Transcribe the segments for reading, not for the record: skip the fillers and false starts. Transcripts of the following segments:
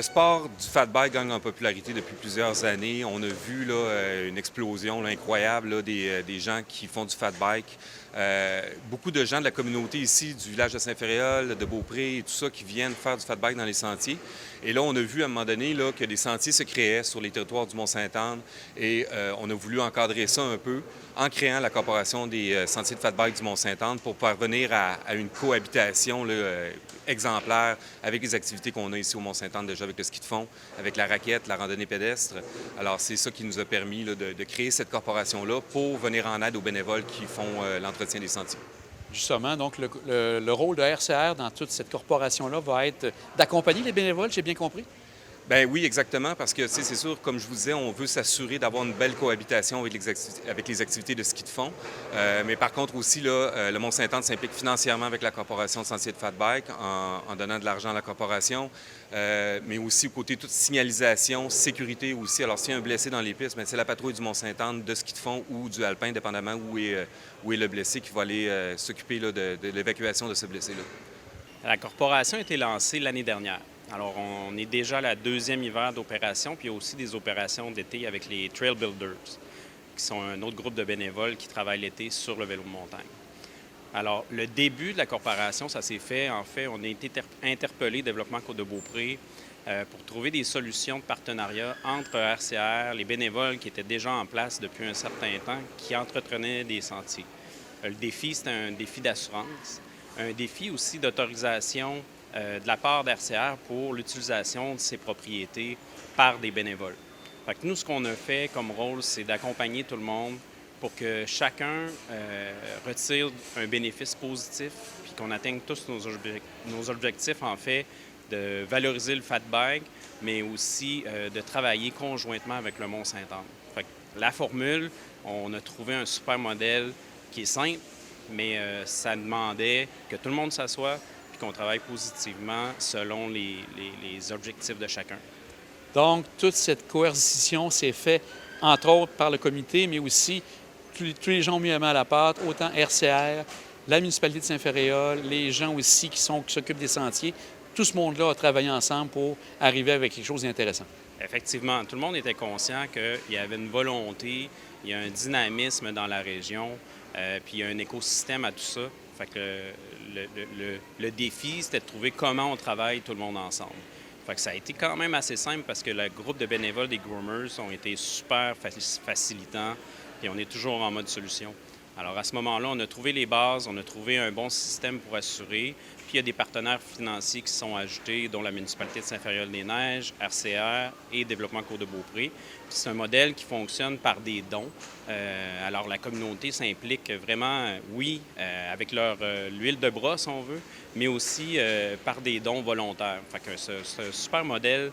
Le sport du fat bike gagne en popularité depuis plusieurs années. On a vu là, une explosion là, incroyable là, des gens qui font du fat bike. Beaucoup de gens de la communauté ici, du village de Saint-Féréol, de Beaupré et tout ça, qui viennent faire du fat bike dans les sentiers. Et là, on a vu à un moment donné là, que des sentiers se créaient sur les territoires du Mont-Sainte-Anne et on a voulu encadrer ça un peu en créant la Corporation des sentiers de fat bike du Mont-Sainte-Anne pour parvenir à une cohabitation là, exemplaire avec les activités qu'on a ici au Mont-Sainte-Anne déjà avec le ski de fond, avec la raquette, la randonnée pédestre. Alors, c'est ça qui nous a permis là, de créer cette corporation-là pour venir en aide aux bénévoles qui font l'entretien des sentiers. Justement, donc le rôle de RCR dans toute cette corporation-là va être d'accompagner les bénévoles, j'ai bien compris? Ben oui, exactement, parce que c'est sûr, comme je vous disais, on veut s'assurer d'avoir une belle cohabitation avec les activités de ski de fond. Mais par contre aussi, là, le Mont-Sainte-Anne s'implique financièrement avec la Corporation de Sentiers de Fat Bike en donnant de l'argent à la corporation, mais aussi au côté toute signalisation, sécurité aussi. Alors s'il y a un blessé dans les pistes, c'est la patrouille du Mont-Sainte-Anne de ski de fond ou du alpin, dépendamment où est le blessé, qui va aller s'occuper là, de l'évacuation de ce blessé-là. La corporation a été lancée l'année dernière. Alors, on est déjà à la deuxième hiver d'opération, puis il y a aussi des opérations d'été avec les Trail Builders, qui sont un autre groupe de bénévoles qui travaillent l'été sur le vélo de montagne. Alors, le début de la corporation, ça s'est fait, en fait, on a été interpellé, Développement Côte-de-Beaupré, pour trouver des solutions de partenariat entre RCR, les bénévoles qui étaient déjà en place depuis un certain temps, qui entretenaient des sentiers. Le défi, c'est un défi d'assurance, un défi aussi d'autorisation de la part d'RCR pour l'utilisation de ces propriétés par des bénévoles. Fait que nous, ce qu'on a fait comme rôle, c'est d'accompagner tout le monde pour que chacun retire un bénéfice positif puis qu'on atteigne tous nos objectifs, en fait, de valoriser le fat bike, mais aussi de travailler conjointement avec le Mont-Sainte-Anne. Fait que la formule, on a trouvé un super modèle qui est simple, mais ça demandait que tout le monde s'assoie qu'on travaille positivement selon les objectifs de chacun. Donc, toute cette coercition s'est faite, entre autres, par le comité, mais aussi tous les gens mis la main à la pâte, autant RCR, la municipalité de Saint-Féréol, les gens aussi qui s'occupent des sentiers. Tout ce monde-là a travaillé ensemble pour arriver avec quelque chose d'intéressant. Effectivement, tout le monde était conscient qu'il y avait une volonté, il y a un dynamisme dans la région, puis il y a un écosystème à tout ça. Fait que le défi, c'était de trouver comment on travaille tout le monde ensemble. Fait que ça a été quand même assez simple parce que le groupe de bénévoles des Groomers ont été super facilitants et on est toujours en mode solution. Alors à ce moment-là, on a trouvé les bases, on a trouvé un bon système pour assurer. Puis il y a des partenaires financiers qui sont ajoutés, dont la municipalité de Saint-Féréol-des-Neiges, RCR et Développement Côte-de-Beaupré. C'est un modèle qui fonctionne par des dons. Alors la communauté s'implique vraiment, oui, avec leur l'huile de bras, si on veut, mais aussi par des dons volontaires. Fait que c'est un super modèle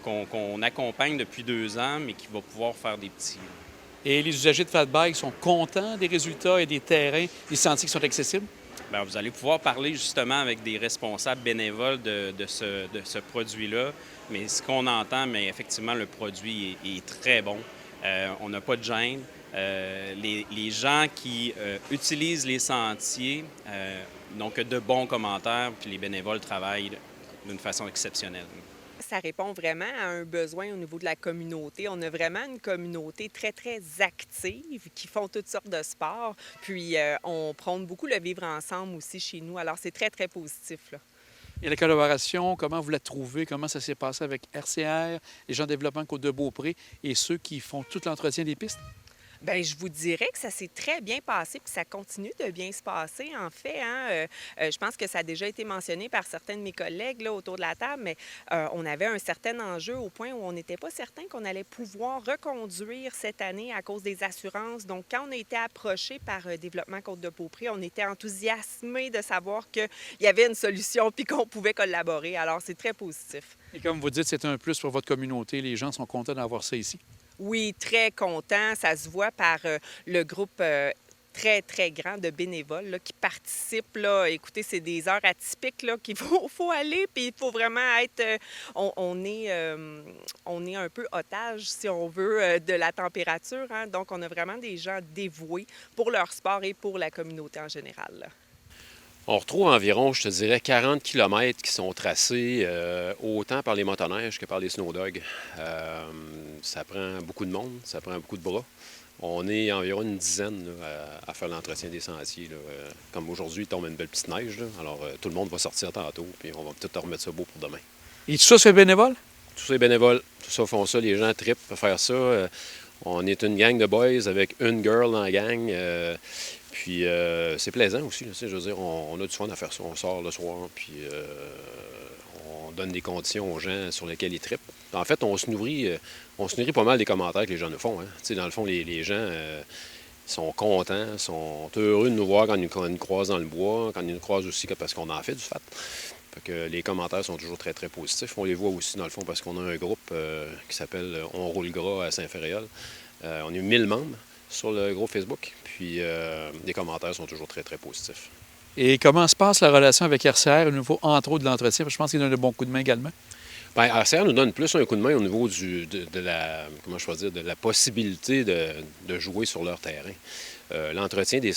qu'on accompagne depuis 2 ans, mais qui va pouvoir faire des petits. Et les usagers de fat bike sont contents des résultats et des terrains, des sentiers qui sont accessibles? Bien, vous allez pouvoir parler justement avec des responsables bénévoles de ce produit-là. Mais ce qu'on entend, mais effectivement, le produit est très bon. On n'a pas de gêne. Les gens qui utilisent les sentiers n'ont que de bons commentaires, puis les bénévoles travaillent d'une façon exceptionnelle. Ça répond vraiment à un besoin au niveau de la communauté. On a vraiment une communauté très, très active qui font toutes sortes de sports. Puis, on prône beaucoup le vivre ensemble aussi chez nous. Alors, c'est très, très positif, là. Et la collaboration, comment vous la trouvez? Comment ça s'est passé avec RCR, les gens de développement Côte-de-Beaupré et ceux qui font tout l'entretien des pistes? Bien, je vous dirais que ça s'est très bien passé puis ça continue de bien se passer, en fait. Hein. Je pense que ça a déjà été mentionné par certains de mes collègues là, autour de la table, mais on avait un certain enjeu au point où on n'était pas certain qu'on allait pouvoir reconduire cette année à cause des assurances. Donc, quand on a été approché par Développement Côte-de-Beaupré, on était enthousiasmés de savoir qu'il y avait une solution puis qu'on pouvait collaborer. Alors, c'est très positif. Et comme vous dites, c'est un plus pour votre communauté. Les gens sont contents d'avoir ça ici. Oui, très content. Ça se voit par le groupe très, très grand de bénévoles là, qui participent. Là. Écoutez, c'est des heures atypiques là, qu'il faut aller, puis il faut vraiment être... on est un peu otage, si on veut, de la température. Hein. Donc, on a vraiment des gens dévoués pour leur sport et pour la communauté en général. Là. On retrouve environ, je te dirais, 40 kilomètres qui sont tracés autant par les motoneiges que par les snow dogs. Ça prend beaucoup de monde, ça prend beaucoup de bras. On est environ une dizaine là, à faire l'entretien des sentiers. Là. Comme aujourd'hui, il tombe une belle petite neige. Là. Alors, tout le monde va sortir tantôt, puis on va peut-être remettre ça beau pour demain. Et tout ça, c'est bénévole? Tout ça est bénévole. Tout ça font ça. Les gens trippent à faire ça. On est une gang de boys avec une girl dans la gang. Puis c'est plaisant aussi. Là, je veux dire, on a du fun à faire ça. On sort le soir, puis on donne des conditions aux gens sur lesquelles ils trippent. En fait, on se nourrit pas mal des commentaires que les gens nous font. Hein. Dans le fond, les gens sont contents, sont heureux de nous voir quand ils nous croisent dans le bois, quand ils nous croisent aussi parce qu'on en fait du fat. Fait que les commentaires sont toujours très, très positifs. On les voit aussi, dans le fond, parce qu'on a un groupe qui s'appelle On roule gras à Saint-Ferréol. On est 1000 membres sur le groupe Facebook. Puis les commentaires sont toujours très, très positifs. Et comment se passe la relation avec RCR au niveau, entre autres, de l'entretien? Je pense qu'il donne un bon coup de main également. Bien, RCR nous donne plus un coup de main au niveau de la possibilité de jouer sur leur terrain. L'entretien des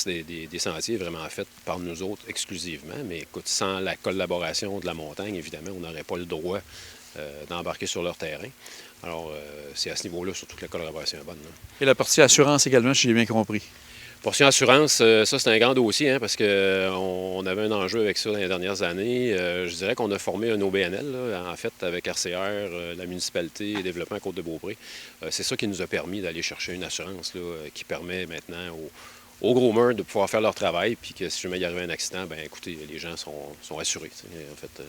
sentiers est vraiment fait par nous autres exclusivement, mais écoute, sans la collaboration de la montagne, évidemment, on n'aurait pas le droit d'embarquer sur leur terrain. Alors, c'est à ce niveau-là, surtout que la collaboration est bonne. Là. Et la partie assurance également, si j'ai bien compris. Portion assurance, ça, c'est un grand dossier, hein, parce qu'on avait un enjeu avec ça dans les dernières années. Je dirais qu'on a formé un OBNL, là, en fait, avec RCR, la municipalité et Développement Côte-de-Beaupré. C'est ça qui nous a permis d'aller chercher une assurance là, qui permet maintenant aux groomers de pouvoir faire leur travail, puis que si jamais il arrive un accident, bien écoutez, les gens sont assurés. En fait,